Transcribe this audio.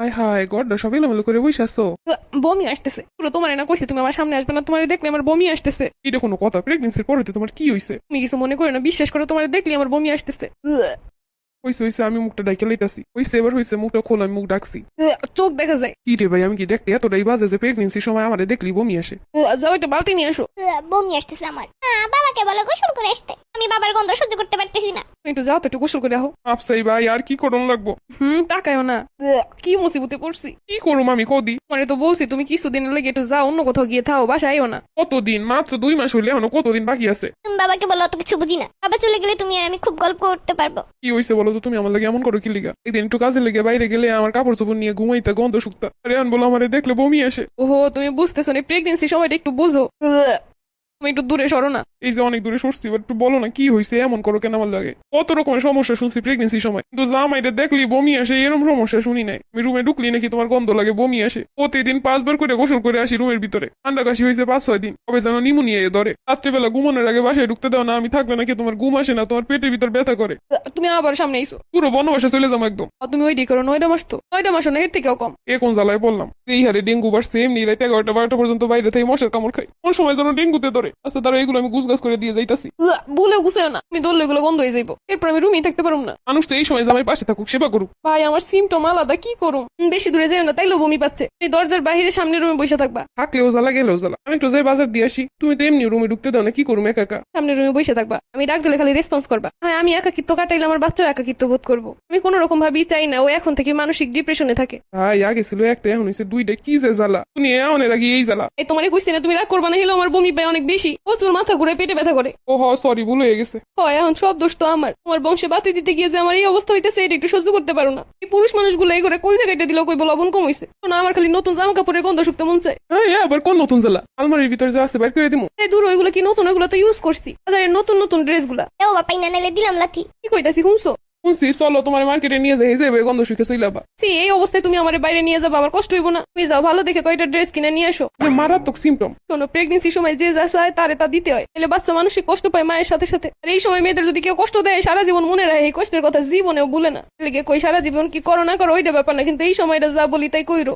হায় হায় গড্ডা সব এলোমেলো করে বসে আসছো। বমি আসতেছে পুরো। তোমার না কইছি তুমি আমার সামনে আসবে না, তোমার দেখলে আমার বমি আসতেছে। এটা কোনো কথা? প্রেগনেন্সির পরে তোমার কি হয়েছে? তুমি কিছু মনে করো না, বিশ্বাস করো, তোমার দেখলে আমার বমি আসতেছে। হয়েছে হয়েছে, আমি মুখটা ডাইকে লাইতাছি। হয়েছে এবার হয়েছে, মুখটা খোল, আমি মুখ ডাকছি। চোখ দেখা যায়। কি রে ভাই, আমি কি দেখতে এতটাই বাজে যে প্রেগনেন্সির সময় আমারে দেখলি বমি আসে? যাও একটা বালতি নিয়ে আসো। বমি আসতেছে আমার। বাবাকে বলো গোসল করে আসতে, আমি বাবার গন্ধ সহ্য করতে পারতেছি না। তুমি একটু যাও তো, একটু গোসল করে আহো। আপসাই ভাই, আর কি করুন লাগবো? তাকায়ও না। কি মুসিবতে পড়ছি। কি করুম আমি কদি? মানে তো বলছি তুমি কিছুদিনের লেগে একটু যাও, অন্য কোথাও গিয়ে থাও, বাসায় আইও না। কতদিন? মাত্র 2 মাস হইলে এখনো কতদিন বাকি আছে? তুমি বাবাকে বলো অত কিছু বুঝি না, বাবা চলে গেলে তুমি আর আমি খুব গল্প করতে পারবো। কি হয়েছে বলো তো? তুমি আমার লাগে এমন করো কি লিগা? একদিন একটু কাজে লেগে বাইরে গেলে আমার কাপড় চোপড় নিয়ে ঘুমাইতে গন্ধ শুকতা, আর এখন বলো আমারে দেখলে বমি আসে। ওহো, তুমি বুঝতেছো না, প্রেগনেন্সি সময়টা একটু বুঝো। তুমি একটু দূরে সরো না। এই যে অনেক দূরে সরছি, এবার একটু বলো না কি হয়েছে, এমন করো কেন আমার লাগে? কত রকমের সমস্যা শুনছি প্রেগনেন্সির সময়, কিন্তু জামাইটা দেখলি বমি আসে এরকম সমস্যা শুনি নাই। আমি রুমে ঢুকলি নাকি তোমার গন্ধ লাগে, বমি আসে। প্রতিদিন 5 বার করে গোসল করে আসি রুমের ভিতরে। ঠান্ডা কাশি হয়েছে 5-6 দিন, কবে যেন নিমোনিয়া ধরে। রাত্রেবেলা ঘুমানোর আগে বাসায় ঢুকতে দাও না, আমি থাকলে নাকি তোমার ঘুম আসে না, তোমার পেটের ভিতর ব্যথা করে। তুমি আবার সামনে আইসো। পুরো বনবাসে চলে যাবো একদম। তুমি ওইটি করো, 9টা মাস তো, 9টা মাসও না, এর থেকেও কম। এ কোন জ্বালায় বললাম? এই হারে ডেঙ্গু বাড়ছে, এমনি রাত 11টা-12টা পর্যন্ত বাইরে থেকে মশার কামড় খাই, কোন সময় যেন ডেঙ্গুতে ধরে। আচ্ছা তারা এগুলো আমি গুছগাছ করে দিয়ে যাইতাছি। বলে গুছাও না, তুমি দললে এগুলো বন্ধ হয়ে যাইবো, এরপর আমি রুমেই থাকতে পারুম না। মানুষ তো এই সময় জামাই পাশে থাকুক, সেবা করুক। ভাই আমার সিমটম আলাদা, কি করুম? বেশি দূরে যাও না, তাইলেও বমি পাচ্ছে। তুমি দরজার বাইরে সামনে রুমে বসে থাকবা। থাকলেও জ্বালা, গেলেও জ্বালা। আমি একটু যাই বাজার দিয়ে আসি, তুমি তো এমনি রুমে ঢুকতে দাও না, কি করুম একা একা? সামনে রুমে বসে থাকবা, আমি ডাক দিলে খালি রেসপন্স করবা। হ্যাঁ, আমি একাকিত্ব কাটাইলে আমার বাচ্চাও একাকিত্ব বোধ করবো। আমি কোনো রকম ভাবেই চাই না ও এখন থেকে মানসিক ডিপ্রেশনে থাকে। ভাই আগে ছিল একটা, এখন হয়েছে 2টা, কি যে জ্বালা। তুমি এমনের আগে এই জ্বালা। এই তোমার কইছি না, তুমি রাগ করবা না, হলেও আমার বমি পায় অনেক বেশি, প্রচুর মাথা ঘুরে, পেটে ব্যথা করে। ও সরি, ভুল হয়ে গেছে। হয় এখন সব দোষ তো আমার। তোমার বংশে বাতি দিতে গিয়ে যে আমার এই অবস্থা হইতেছে, এটা একটু সহ্য করতে পারো না। এই পুরুষ মানুষগুলো এই করে কই জায়গাটা দিল, কই লবণ কম হইছে না। আমার খালি নতুন জামা কাপড়ের গন্ধ শুকতে মন চায়। হ্যাঁ আবার কোন নতুন জ্বালা? আলমারির ভিতরে যা আছে বের করে দিমু। এই দূর, ওইগুলো কি নতুন? ওইগুলো তো ইউজ করছি, বাজারের নতুন নতুন ড্রেস গুলা। ও বাপাই না নাইলে দিলাম লাথি। কি কইতাছি শুনছো? শুনছি, চলো তোমার মার্কেটে নিয়ে যাই, যাবে গন্ধ শুকে চইলাবা। এই অবস্থায় তুমি আমার বাইরে নিয়ে যাবো, আমার কষ্ট হইব না? তুমি যাও, ভালো দেখে কয়টা ড্রেস কিনে নিয়ে আসো। মারাত্মক সিমটম। শোনো, প্রেগনেন্সির সময় যে যা চায় তারে তা দিতে হয়, তাহলে বাচ্চা মানসিক কষ্ট পায় মায়ের সাথে সাথে। আর এই সময় মেয়েদের যদি কেউ কষ্ট দেয়, সারা জীবন মনে রাখে, এই কষ্টের কথা জীবনেও ভুলে না। তাহলে কই সারা জীবন কি করো না করো ওইটা ব্যাপার না, কিন্তু এই সময়টা যা বলি তাই কইরো।